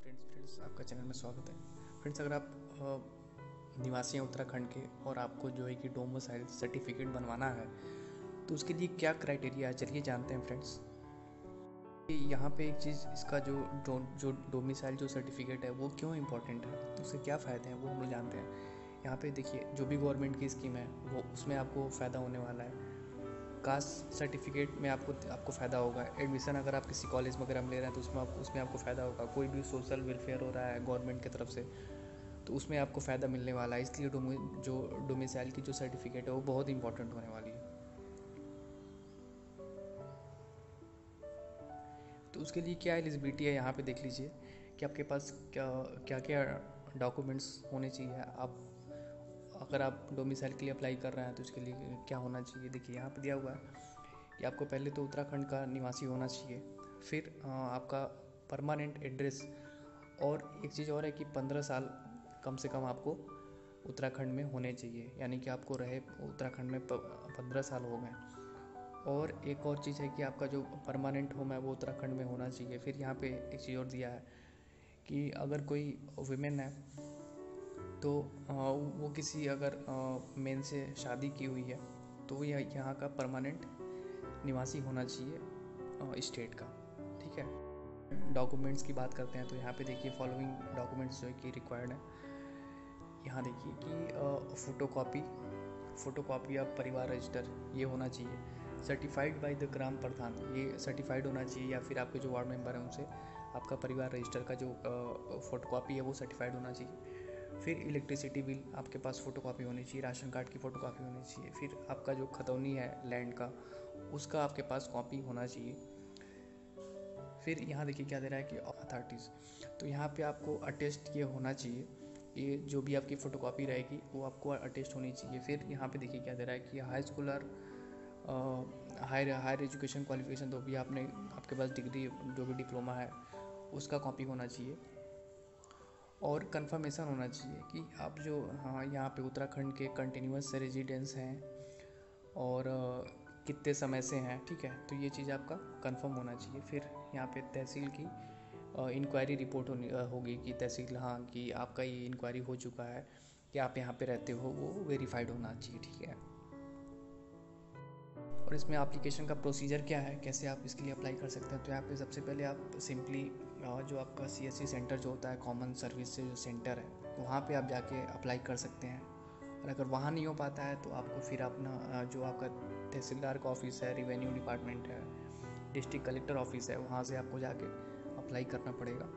Friends आपका channel में स्वागत है। फ्रेंड्स अगर आप निवासी हैं उत्तराखंड के और आपको जो है कि डोमिसाइल सर्टिफिकेट बनवाना है तो उसके लिए क्या क्राइटेरिया है, चलिए जानते हैं फ्रेंड्स। यहाँ पे एक चीज़, इसका जो डोमिसाइल जो सर्टिफिकेट है वो क्यों इम्पोर्टेंट है, तो उसके क्या फ़ायदे हैं वो हम लोग जानते हैं। यहाँ पे देखिए, जो भी गवर्नमेंट की स्कीम है वो उसमें आपको फ़ायदा होने वाला है। कास्ट सर्टिफिकेट में आपको फ़ायदा होगा। एडमिशन अगर आप किसी कॉलेज वगैरह में ले रहे हैं तो उसमें आपको फ़ायदा होगा। कोई भी सोशल वेलफेयर हो रहा है गवर्नमेंट की तरफ से तो उसमें आपको फ़ायदा मिलने वाला है। इसलिए जो डोमिसाइल की जो सर्टिफिकेट है वो बहुत इंपॉर्टेंट होने वाली है। तो उसके लिए क्या एलिजिबिलिटी है, यहाँ पे देख लीजिए कि आपके पास क्या क्या डॉक्यूमेंट्स होने चाहिए। अगर आप डोमिसाइल के लिए अप्लाई कर रहे हैं तो उसके लिए क्या होना चाहिए। देखिए यहाँ पे दिया हुआ है कि आपको पहले तो उत्तराखंड का निवासी होना चाहिए, फिर आपका परमानेंट एड्रेस, और एक चीज़ और है कि 15 साल कम से कम आपको उत्तराखंड में होने चाहिए, यानी कि आपको रहे उत्तराखंड में 15 साल हो गए। और एक और चीज़ है कि आपका जो परमानेंट होम है वो उत्तराखंड में होना चाहिए। फिर यहाँ पे एक चीज़ और दिया है कि अगर कोई वुमेन है तो वो किसी अगर मेन से शादी की हुई है तो यह यहाँ का परमानेंट निवासी होना चाहिए स्टेट का। ठीक है, डॉक्यूमेंट्स की बात करते हैं तो यहाँ पे देखिए फॉलोइंग डॉक्यूमेंट्स जो कि रिक्वायर्ड है। यहाँ देखिए कि फ़ोटोकॉपी ऑफ परिवार रजिस्टर ये होना चाहिए। सर्टिफाइड बाय द ग्राम प्रधान, ये सर्टिफाइड होना चाहिए, या फिर आपके जो वार्ड मेंबर हैं उनसे आपका परिवार रजिस्टर का जो फ़ोटोकॉपी है वो सर्टिफाइड होना चाहिए। फिर इलेक्ट्रिसिटी बिल आपके पास फ़ोटोकॉपी होनी चाहिए, राशन कार्ड की फ़ोटोकॉपी होनी चाहिए। फिर आपका जो खतौनी है लैंड का उसका आपके पास कॉपी होना चाहिए। फिर यहाँ देखिए क्या दे रहा है कि अथॉरिटीज़, तो यहाँ पे आपको अटेस्ट ये होना चाहिए, ये जो भी आपकी फ़ोटोकॉपी रहेगी वो आपको अटेस्ट होनी चाहिए। फिर यहाँ पे देखिए क्या दे रहा है कि हाई स्कूल और हायर एजुकेशन क्वालिफिकेशन, तो भी आपके पास डिग्री जो भी डिप्लोमा है उसका कॉपी होना चाहिए। और कंफर्मेशन होना चाहिए कि आप जो यहाँ पे उत्तराखंड के कंटिन्यूस रेजिडेंस हैं और कितने समय से हैं। ठीक है, तो ये चीज़ आपका कंफर्म होना चाहिए। फिर यहाँ पे तहसील की इंक्वायरी रिपोर्ट होगी कि तहसील, हाँ कि आपका ये इंक्वायरी हो चुका है कि आप यहाँ पे रहते हो, वो वेरीफाइड होना चाहिए। ठीक है, और इसमें एप्लीकेशन का प्रोसीजर क्या है, कैसे आप इसके लिए अप्लाई कर सकते हैं। तो यहाँ पे सबसे पहले आप सिंपली जो आपका CSC सेंटर जो होता है, कॉमन सर्विस जो सेंटर है, वहाँ पे आप जाके अप्लाई कर सकते हैं। और अगर वहाँ नहीं हो पाता है तो आपको फिर अपना जो आपका तहसीलदार का ऑफिस है, रिवेन्यू डिपार्टमेंट है, डिस्ट्रिक्ट कलेक्टर ऑफिस है, वहाँ से आपको जाके अप्लाई करना पड़ेगा।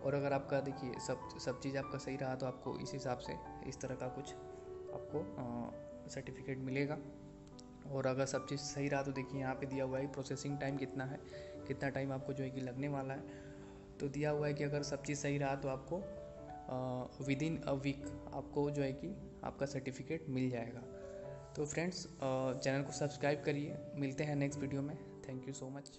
और अगर आपका देखिए सब चीज़ आपका सही रहा तो आपको इस हिसाब से इस तरह का कुछ आपको सर्टिफिकेट मिलेगा। और अगर सब चीज़ सही रहा तो देखिए यहाँ पे दिया हुआ है प्रोसेसिंग टाइम कितना है, कितना टाइम आपको जो है कि लगने वाला है। तो दिया हुआ है कि अगर सब चीज़ सही रहा तो आपको विदिन अ वीक आपको जो है कि आपका सर्टिफिकेट मिल जाएगा। तो फ्रेंड्स चैनल को सब्सक्राइब करिए, मिलते हैं नेक्स्ट वीडियो में। Thank you so much.